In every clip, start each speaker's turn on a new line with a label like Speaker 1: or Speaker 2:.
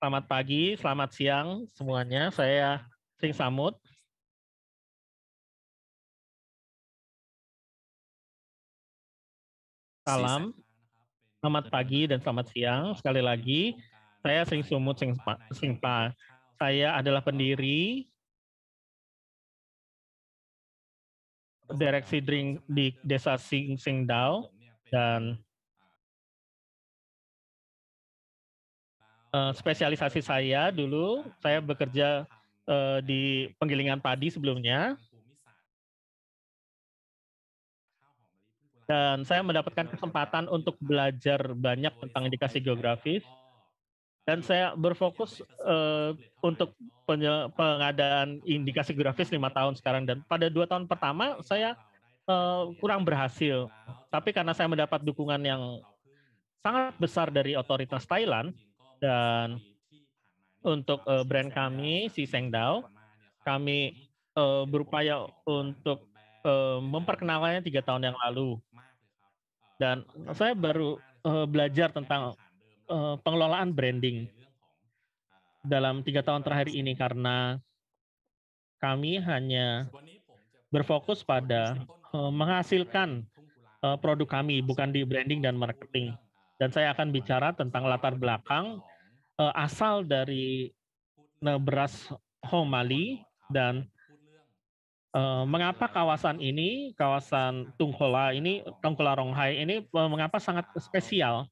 Speaker 1: Selamat pagi, selamat siang semuanya. Saya Sing Samud. Salam, selamat pagi dan selamat siang. Sekali lagi, saya Sing Sumut Singpa. Saya adalah pendiri Direksi Drink di Desa Singdao dan spesialisasi saya dulu, saya bekerja di penggilingan padi sebelumnya, dan saya mendapatkan kesempatan untuk belajar banyak tentang indikasi geografis, dan saya berfokus untuk pengadaan indikasi geografis 5 tahun sekarang, dan pada 2 tahun pertama saya kurang berhasil. Tapi karena saya mendapat dukungan yang sangat besar dari otoritas Thailand, dan untuk brand kami, si Sengdao, kami berupaya untuk memperkenalkannya 3 tahun yang lalu. Dan saya baru belajar tentang pengelolaan branding dalam 3 tahun terakhir ini, karena kami hanya berfokus pada menghasilkan produk kami, bukan di branding dan marketing. Dan saya akan bicara tentang latar belakang asal dari beras Homali, dan mengapa kawasan ini, kawasan Tungkola Ronghai ini mengapa sangat spesial.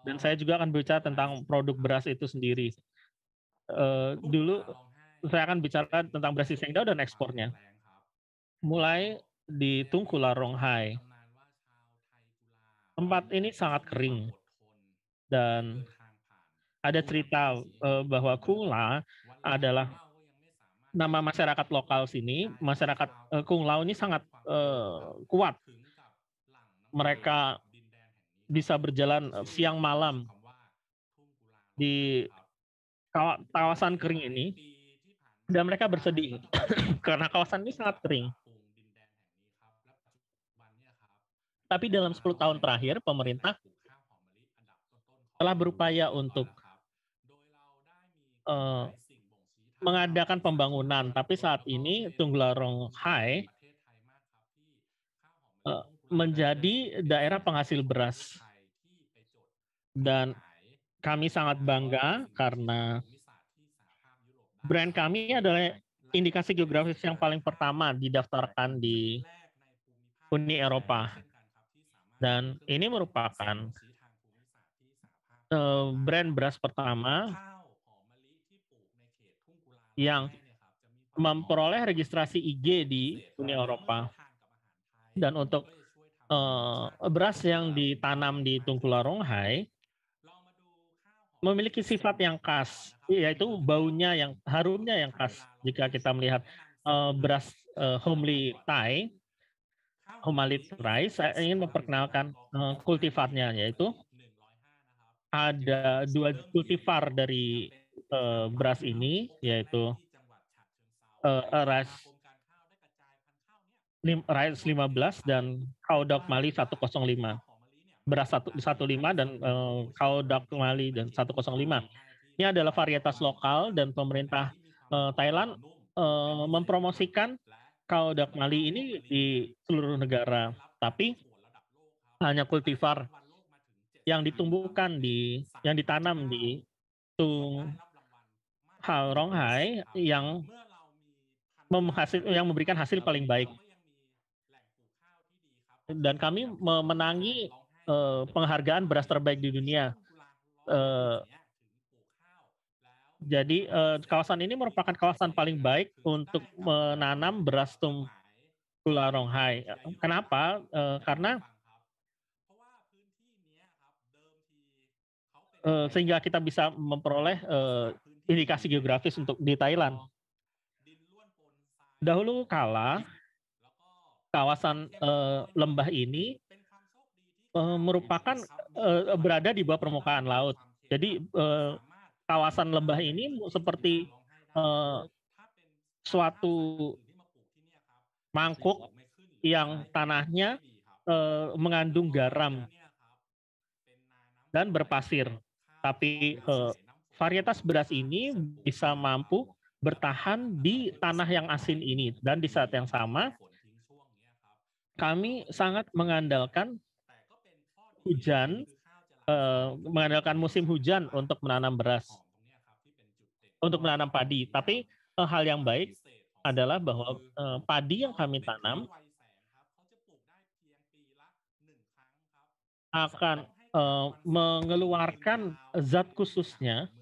Speaker 1: Dan saya juga akan bicara tentang produk beras itu sendiri. Dulu saya akan bicara tentang beras Sengdao dan ekspornya. Mulai di Tungkola Ronghai, tempat ini sangat kering, dan ada cerita bahwa Kungla adalah nama masyarakat lokal sini. Masyarakat Kungla ini sangat kuat. Mereka bisa berjalan siang malam di kawasan kering ini, dan mereka bersedih karena kawasan ini sangat kering. Tapi dalam 10 tahun terakhir, pemerintah telah berupaya untuk mengadakan pembangunan. Tapi saat ini Tungkola Ronghai menjadi daerah penghasil beras. Dan kami sangat bangga karena brand kami adalah indikasi geografis yang paling pertama didaftarkan di Uni Eropa. Dan ini merupakan brand beras pertama yang memperoleh registrasi IG di Uni Eropa. Dan untuk beras yang ditanam di Tungkola Ronghai memiliki sifat yang khas, yaitu baunya yang harumnya yang khas. Jika kita melihat beras Homely Thai, Homalit Rice, saya ingin memperkenalkan kultivarnya, yaitu ada 2 kultivar dari beras ini, yaitu Rice 15 dan Kaudok Mali 105. Beras 115 dan Kaudok Mali dan 105. Ini adalah varietas lokal, dan pemerintah Thailand mempromosikan Kaudok Mali ini di seluruh negara. Tapi hanya kultivar yang ditanam di Tungkola Ronghai yang memberikan hasil paling baik. Dan kami memenangi penghargaan beras terbaik di dunia. Jadi kawasan ini merupakan kawasan paling baik untuk menanam beras Tungkola Ronghai. Kenapa? Karena sehingga kita bisa memperoleh indikasi geografis untuk di Thailand. Dahulu kala, kawasan lembah ini merupakan berada di bawah permukaan laut. Jadi kawasan lembah ini seperti suatu mangkuk yang tanahnya mengandung garam dan berpasir. Tapi varietas beras ini bisa mampu bertahan di tanah yang asin ini, dan di saat yang sama kami sangat mengandalkan hujan, mengandalkan musim hujan untuk menanam beras, untuk menanam padi. Tapi hal yang baik adalah bahwa padi yang kami tanam akan mengeluarkan zat khususnya,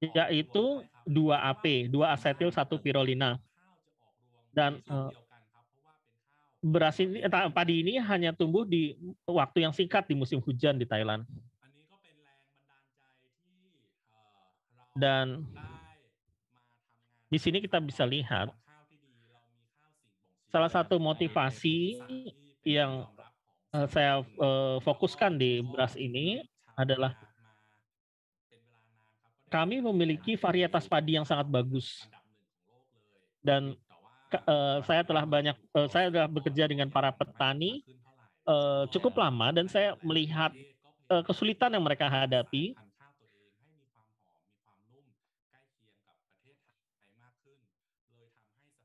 Speaker 1: yaitu 2AP, 2 asetil 1 pirolina. Dan beras ini, padi ini hanya tumbuh di waktu yang singkat di musim hujan di Thailand. Dan di sini kita bisa lihat salah satu motivasi yang saya fokuskan di beras ini adalah kami memiliki varietas padi yang sangat bagus, dan saya telah bekerja dengan para petani cukup lama, dan saya melihat kesulitan yang mereka hadapi,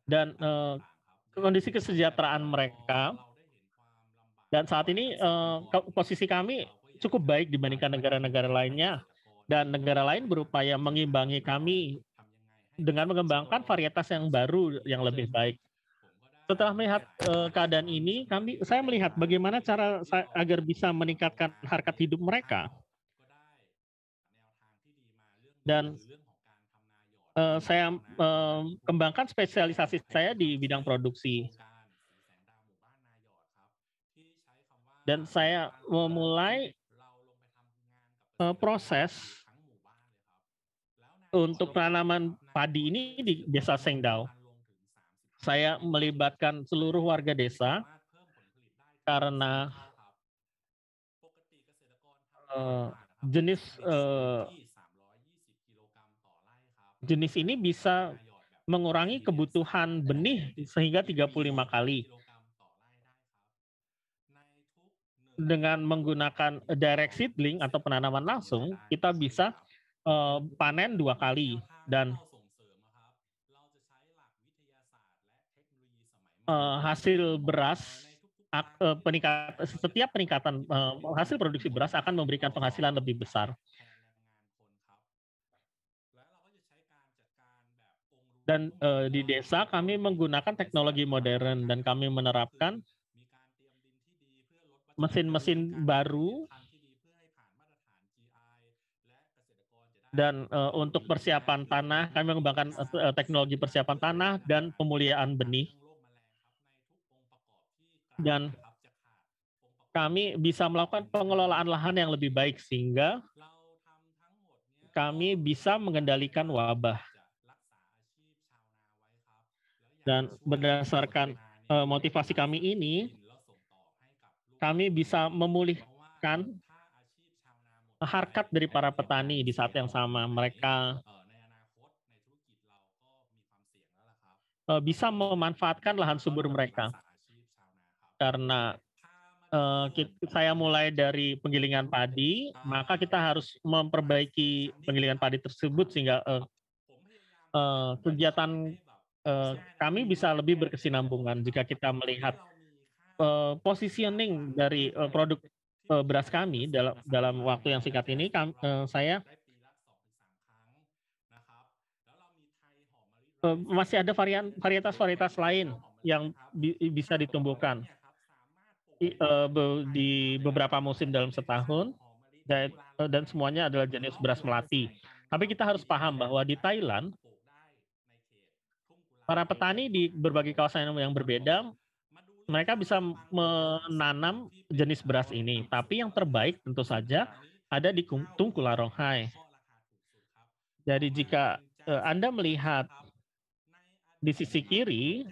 Speaker 1: dan kondisi kesejahteraan mereka. Dan saat ini posisi kami cukup baik dibandingkan negara-negara lainnya, dan negara lain berupaya mengimbangi kami dengan mengembangkan varietas yang baru yang lebih baik. Setelah melihat keadaan ini, saya melihat bagaimana cara agar bisa meningkatkan harkat hidup mereka. Dan saya kembangkan spesialisasi saya di bidang produksi. Dan saya memulai proses untuk penanaman padi ini di Desa Sengdao. Saya melibatkan seluruh warga desa karena jenis ini bisa mengurangi kebutuhan benih sehingga 35 kali. Dengan menggunakan direct seedling atau penanaman langsung, kita bisa panen 2 kali, dan hasil beras, setiap peningkatan hasil produksi beras akan memberikan penghasilan lebih besar. Dan di desa kami menggunakan teknologi modern, dan kami menerapkan mesin-mesin baru, dan untuk persiapan tanah, kami mengembangkan teknologi persiapan tanah dan pemuliaan benih. Dan kami bisa melakukan pengelolaan lahan yang lebih baik sehingga kami bisa mengendalikan wabah. Dan berdasarkan motivasi kami ini, kami bisa memulihkan harkat dari para petani di saat yang sama. Mereka bisa memanfaatkan lahan subur mereka. Karena saya mulai dari penggilingan padi, maka kita harus memperbaiki penggilingan padi tersebut sehingga kegiatan kami bisa lebih berkesinambungan. Jika kita melihat positioning dari produk beras kami dalam waktu yang singkat ini, saya masih ada varietas lain yang bisa ditumbuhkan di beberapa musim dalam setahun, dan semuanya adalah jenis beras melati. Tapi kita harus paham bahwa di Thailand, para petani di berbagai kawasan yang berbeda, mereka bisa menanam jenis beras ini. Tapi yang terbaik tentu saja ada di Tung Kularonghai. Jadi jika Anda melihat di sisi kiri,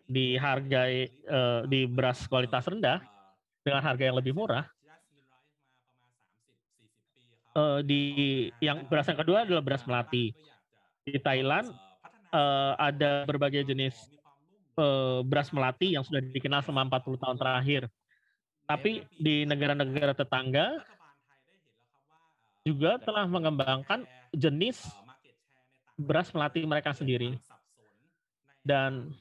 Speaker 1: di beras kualitas rendah dengan harga yang lebih murah, beras yang kedua adalah beras melati. Di Thailand ada berbagai jenis beras melati yang sudah dikenal selama 40 tahun terakhir. Tapi di negara-negara tetangga, juga telah mengembangkan jenis beras melati mereka sendiri. Dan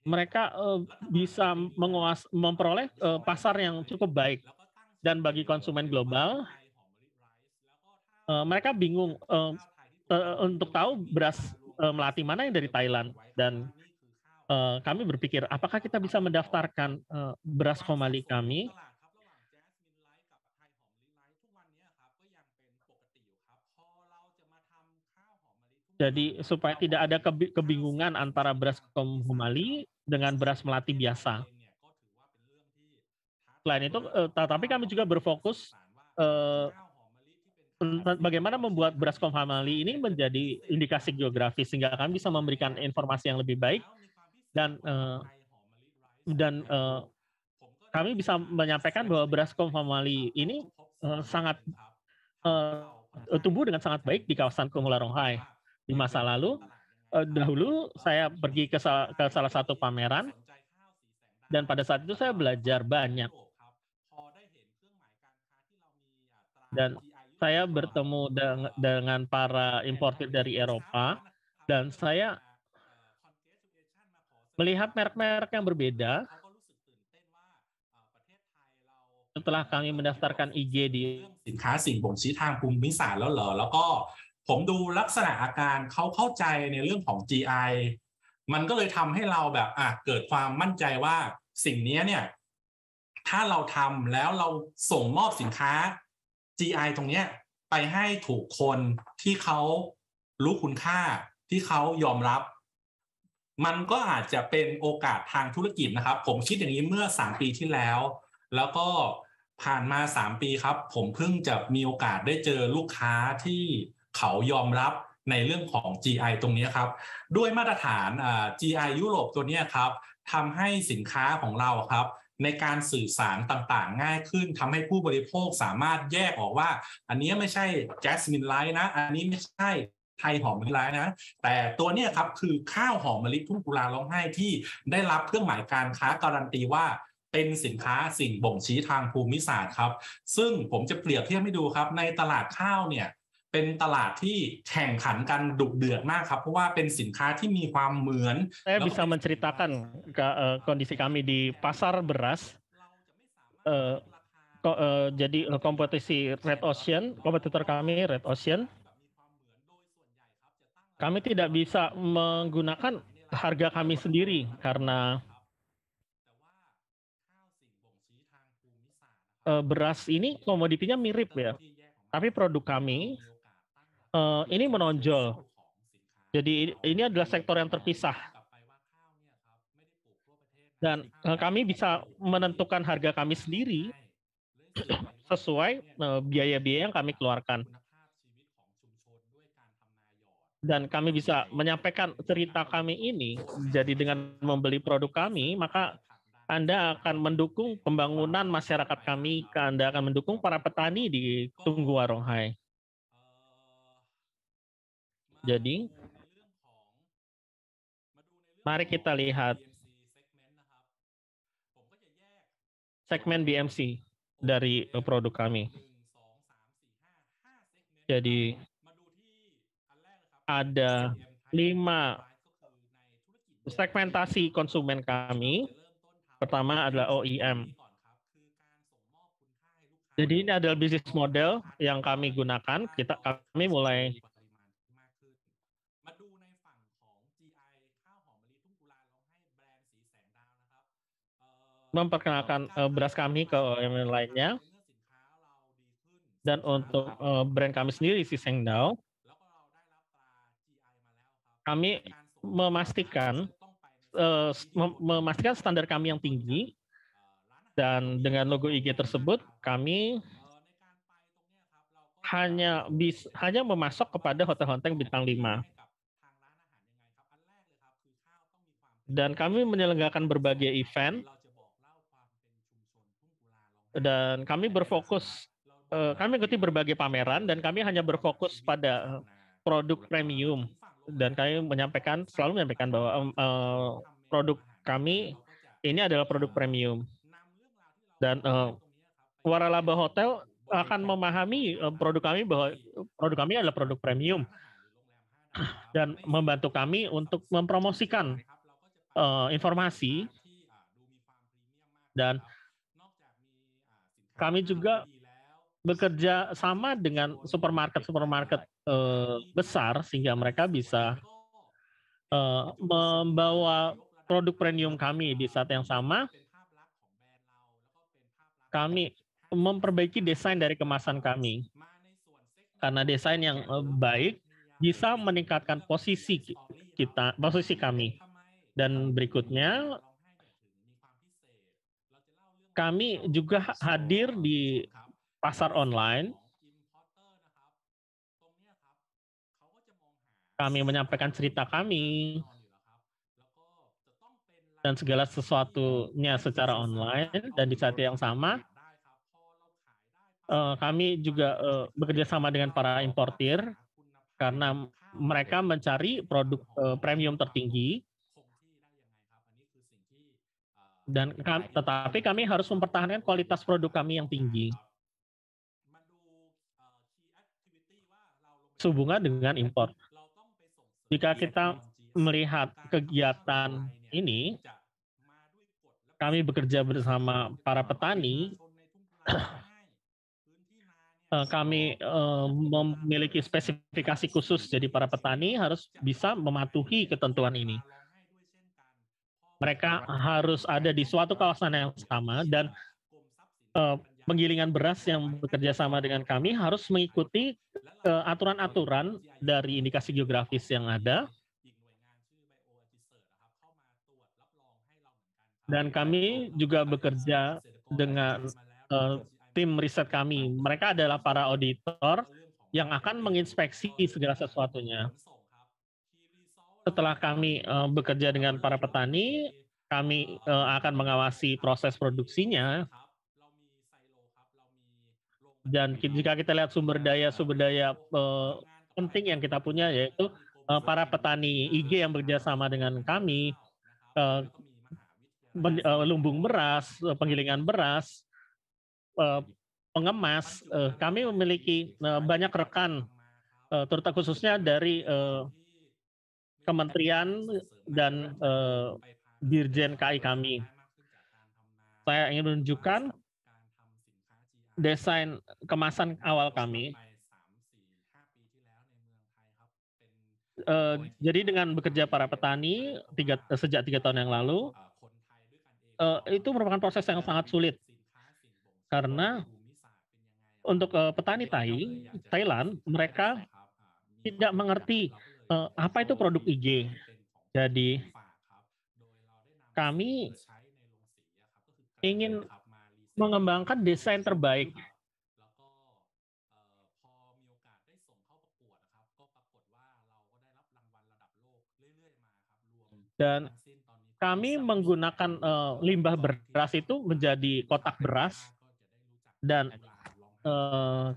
Speaker 1: mereka bisa memperoleh pasar yang cukup baik. Dan bagi konsumen global, mereka bingung untuk tahu beras melati mana yang dari Thailand. Dan kami berpikir, apakah kita bisa mendaftarkan beras Komali kami. Jadi supaya tidak ada kebingungan antara beras Komali dengan beras melati biasa. Selain itu, tapi kami juga berfokus bagaimana membuat beras Komali ini menjadi indikasi geografis sehingga kami bisa memberikan informasi yang lebih baik dan kami bisa menyampaikan bahwa beras Komali ini sangat tumbuh dengan sangat baik di kawasan Kumularonghai. Di masa lalu, dahulu saya pergi ke salah satu pameran dan pada saat itu saya belajar banyak. Dan saya bertemu dengan para importir dari Eropa dan saya melihat merek-merek yang berbeda setelah kami mendaftarkan IG di
Speaker 2: สินค้าสิ่งบ่งชี้ทางภูมิศาสตร์แล้วเหรอแล้วก็ผมดูลักษณะอาการเขาเข้าใจในเรื่องของ GI มันก็เลยทำให้เราแบบเกิดความมั่นใจว่าสิ่งนี้เนี่ยถ้าเราทำแล้วเราส่งมอบสินค้า GI ตรงเนี้ยไปให้ถูกคนที่เขารู้คุณค่าที่เขายอมรับมันก็อาจจะเป็นโอกาสทางธุรกิจนะครับผมคิดอย่างนี้เมื่อ3ปีที่แล้วแล้วก็ผ่านมา3ปีครับผมเพิ่งจะมีโอกาสได้เจอลูกค้าที่เขายอมรับในเรื่องของ GI ตรงนี้ครับด้วยมาตรฐานGI ยุโรปตัวนี้ครับทำให้สินค้าของเราครับในการสื่อสารต่างๆง่ายขึ้นทำให้ผู้บริโภคสามารถแยกออกว่าอันนี้ไม่ใช่แจสมินไลท์นะอันนี้ไม่ใช่ไทยหอมมะลิไลท์นะแต่ตัวนี้ครับคือข้าวหอมมะลิทุ่งกุลาร้องไห้ที่ได้รับเครื่องหมายการค้าการันตีว่าเป็นสินค้าสิ่งบ่งชี้ทางภูมิศาสตร์ครับซึ่งผมจะเปรียบเทียบให้ดูครับในตลาดข้าวเนี่ยเป็นตลาดที่แข่งขันกันดุเดือดมากครับเพราะว่าเป็นสินค้าที่มีความเหมือน
Speaker 1: saya bisa menceritakan kondisi kami di pasar beras. Jadi kompetisi Red Ocean, kompetitor kami Red Ocean, kami tidak bisa menggunakan harga kami sendiri karena beras ini komoditinya mirip ya, tapi produk kami ini menonjol. Jadi ini adalah sektor yang terpisah. Dan kami bisa menentukan harga kami sendiri sesuai biaya-biaya yang kami keluarkan. Dan kami bisa menyampaikan cerita kami ini, jadi dengan membeli produk kami, maka Anda akan mendukung pembangunan masyarakat kami, Anda akan mendukung para petani di Tunggu Waronghai. Jadi, mari kita lihat segmen BMC dari produk kami. Jadi, ada 5 segmentasi konsumen kami. Pertama adalah OEM. Jadi ini adalah bisnis model yang kami gunakan. Kami mulai memperkenalkan beras kami ke OEM lainnya. Dan untuk brand kami sendiri, si Sengdao, kami memastikan standar kami yang tinggi, dan dengan logo IG tersebut kami hanya memasok kepada hotel-hotel bintang 5. Dan kami menyelenggarakan berbagai event dan kami berfokus, kami ikuti berbagai pameran dan kami hanya berfokus pada produk premium. Dan kami selalu menyampaikan bahwa produk kami ini adalah produk premium. Dan waralaba hotel akan memahami produk kami bahwa produk kami adalah produk premium dan membantu kami untuk mempromosikan informasi, dan kami juga bekerja sama dengan supermarket besar sehingga mereka bisa membawa produk premium kami. Di saat yang sama, kami memperbaiki desain dari kemasan kami. Karena desain yang baik bisa meningkatkan posisi kami. Dan berikutnya, kami juga hadir di pasar online. Kami menyampaikan cerita kami dan segala sesuatunya secara online, dan di saat yang sama kami juga bekerja sama dengan para importir karena mereka mencari produk premium tertinggi, dan tetapi kami harus mempertahankan kualitas produk kami yang tinggi. Sehubungan dengan impor. Jika kita melihat kegiatan ini, kami bekerja bersama para petani. Kami memiliki spesifikasi khusus, jadi para petani harus bisa mematuhi ketentuan ini. Mereka harus ada di suatu kawasan yang sama, dan penggilingan beras yang bekerja sama dengan kami harus mengikuti aturan-aturan dari indikasi geografis yang ada. Dan kami juga bekerja dengan tim riset kami. Mereka adalah para auditor yang akan menginspeksi segala sesuatunya. Setelah kami bekerja dengan para petani, kami akan mengawasi proses produksinya. Dan jika kita lihat sumber daya penting yang kita punya, yaitu para petani IG yang bekerja sama dengan kami, lumbung beras, penggilingan beras, pengemas. Kami memiliki banyak rekan, terutama khususnya dari kementerian dan dirjen KI kami. Saya ingin menunjukkan desain kemasan awal kami. Jadi dengan bekerja para petani sejak 3 tahun yang lalu, itu merupakan proses yang sangat sulit. Karena untuk petani Thailand, mereka tidak mengerti apa itu produk IG. Jadi kami ingin mengembangkan desain terbaik. Dan kami menggunakan limbah beras itu menjadi kotak beras, dan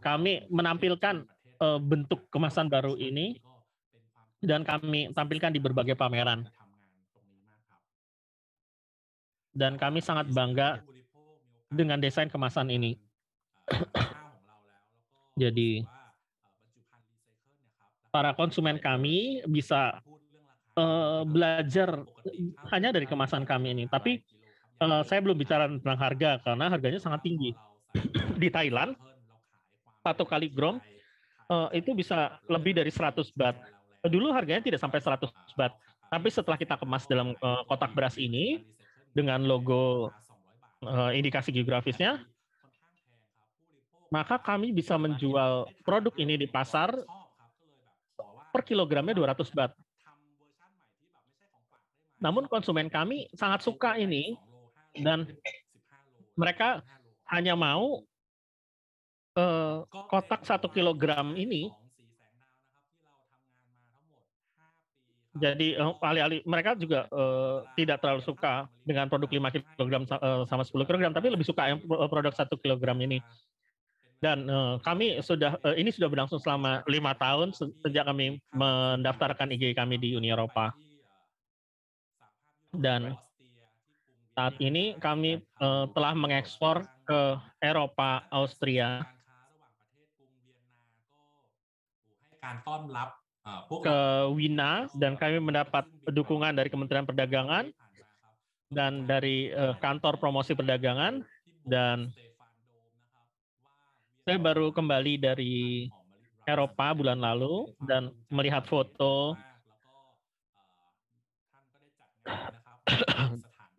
Speaker 1: kami menampilkan bentuk kemasan baru ini, dan kami tampilkan di berbagai pameran. Dan kami sangat bangga dengan desain kemasan ini. Jadi para konsumen kami bisa belajar hanya dari kemasan kami ini. Tapi saya belum bicara tentang harga karena harganya sangat tinggi. Di Thailand, 1 kali gram itu bisa lebih dari 100 baht. Dulu harganya tidak sampai 100 baht. Tapi setelah kita kemas dalam kotak beras ini dengan logo indikasi geografisnya, maka kami bisa menjual produk ini di pasar per kilogramnya 200 baht. Namun konsumen kami sangat suka ini, dan mereka hanya mau kotak 1 kilogram ini. Jadi alih-alih mereka juga tidak terlalu suka dengan produk 5 kilogram sama 10 kilogram, tapi lebih suka yang produk 1 kilogram ini. Dan kami ini sudah berlangsung selama 5 tahun sejak kami mendaftarkan IG kami di Uni Eropa. Dan Saat ini kami telah mengekspor ke Eropa, Austria,
Speaker 2: การต้อนรับพวก
Speaker 1: ke Wina, dan kami mendapat dukungan dari Kementerian Perdagangan dan dari kantor promosi perdagangan. Dan saya baru kembali dari Eropa bulan lalu dan melihat foto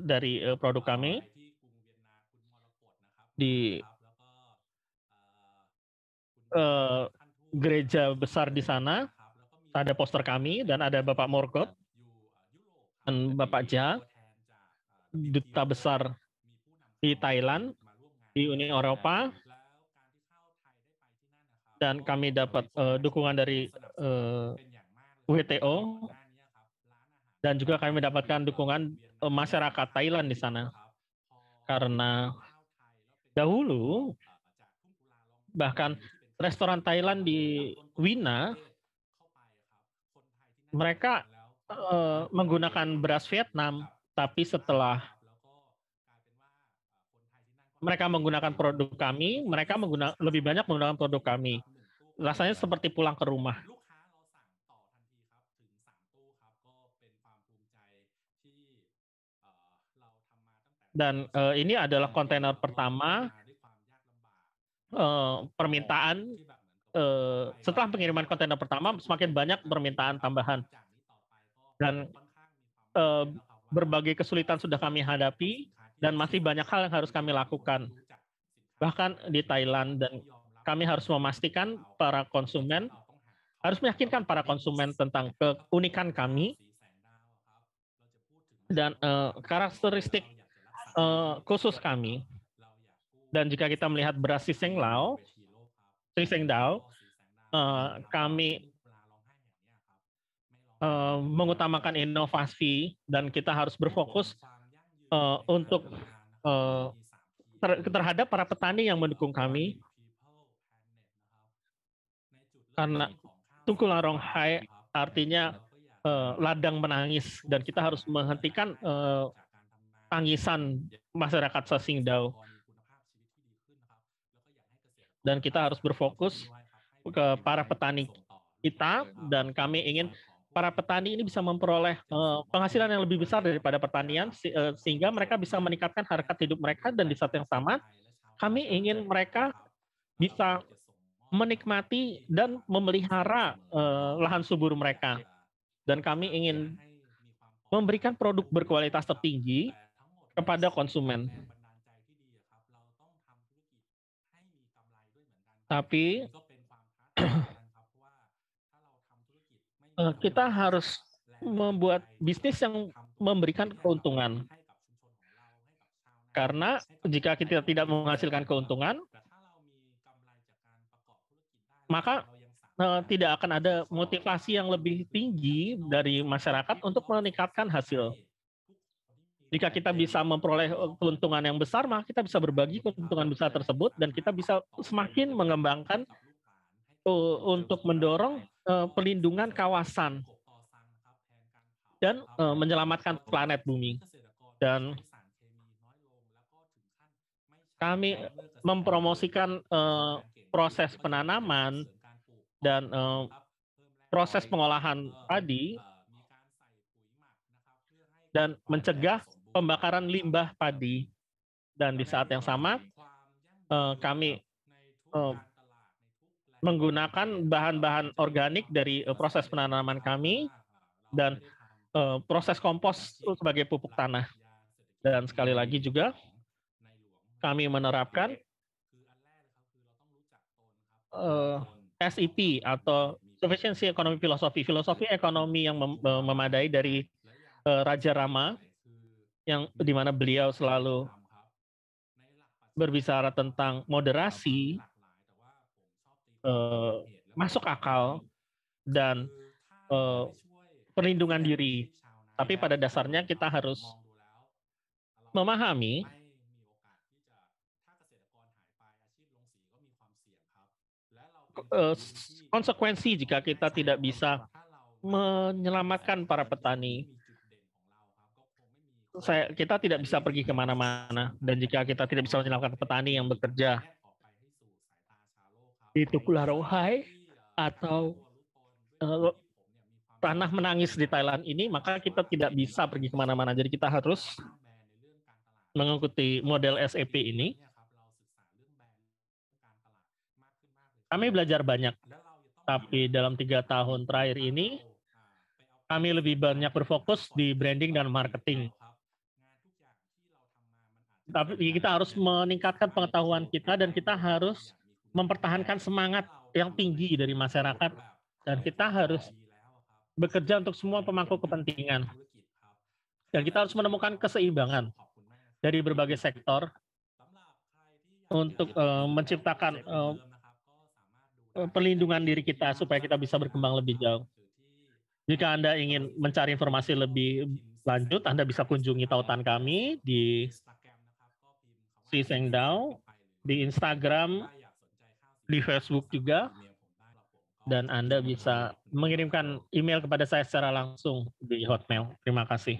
Speaker 1: dari produk kami di gereja besar di sana. Ada poster kami dan ada Bapak Morgot dan Bapak Ja, duta besar di Thailand, di Uni Eropa, dan kami dapat dukungan dari WTO, dan juga kami mendapatkan dukungan masyarakat Thailand di sana. Karena dahulu bahkan restoran Thailand di Wina mereka menggunakan beras Vietnam, tapi setelah mereka menggunakan produk kami, mereka lebih banyak menggunakan produk kami. Rasanya seperti pulang ke rumah. Dan ini adalah kontainer pertama permintaan. Setelah pengiriman kontainer pertama, semakin banyak permintaan tambahan. Dan berbagai kesulitan sudah kami hadapi, dan masih banyak hal yang harus kami lakukan. Bahkan di Thailand, dan kami harus memastikan para konsumen, harus meyakinkan para konsumen tentang keunikan kami, dan karakteristik khusus kami. Dan jika kita melihat beras Sisengdao, kami mengutamakan inovasi, dan kita harus berfokus untuk terhadap para petani yang mendukung kami. Karena Tungku Hai artinya ladang menangis, dan kita harus menghentikan tangisan masyarakat Sisengdao. Dan kita harus berfokus ke para petani kita, dan kami ingin para petani ini bisa memperoleh penghasilan yang lebih besar daripada pertanian, sehingga mereka bisa meningkatkan harkat hidup mereka, dan di saat yang sama kami ingin mereka bisa menikmati dan memelihara lahan subur mereka. Dan kami ingin memberikan produk berkualitas tertinggi kepada konsumen. Tapi kita harus membuat bisnis yang memberikan keuntungan. Karena jika kita tidak menghasilkan keuntungan, maka tidak akan ada motivasi yang lebih tinggi dari masyarakat untuk meningkatkan hasil. Jika kita bisa memperoleh keuntungan yang besar, maka kita bisa berbagi keuntungan besar tersebut, dan kita bisa semakin mengembangkan untuk mendorong pelindungan kawasan dan menyelamatkan planet bumi. Dan kami mempromosikan proses penanaman dan proses pengolahan padi, dan mencegah pembakaran limbah padi. Dan di saat yang sama kami menggunakan bahan-bahan organik dari proses penanaman kami, dan proses kompos sebagai pupuk tanah. Dan sekali lagi juga kami menerapkan SEP atau Sufficiency Economy Philosophy, filosofi ekonomi yang memadai dari Raja Rama, yang di mana beliau selalu berbicara tentang moderasi, masuk akal, dan perlindungan diri. Tapi pada dasarnya kita harus memahami konsekuensi jika kita tidak bisa menyelamatkan para petani. kita tidak bisa pergi kemana-mana, dan jika kita tidak bisa menyelamatkan petani yang bekerja di Tukularohai atau tanah menangis di Thailand ini, maka kita tidak bisa pergi kemana-mana. Jadi kita harus mengikuti model SAP ini. Kami belajar banyak, tapi dalam 3 tahun terakhir ini, kami lebih banyak berfokus di branding dan marketing. Tapi kita harus meningkatkan pengetahuan kita, dan kita harus mempertahankan semangat yang tinggi dari masyarakat, dan kita harus bekerja untuk semua pemangku kepentingan. Dan kita harus menemukan keseimbangan dari berbagai sektor untuk menciptakan perlindungan diri kita supaya kita bisa berkembang lebih jauh. Jika Anda ingin mencari informasi lebih lanjut, Anda bisa kunjungi tautan kami di Sisengdao, di Instagram, di Facebook juga, dan Anda bisa mengirimkan email kepada saya secara langsung di Hotmail. Terima kasih.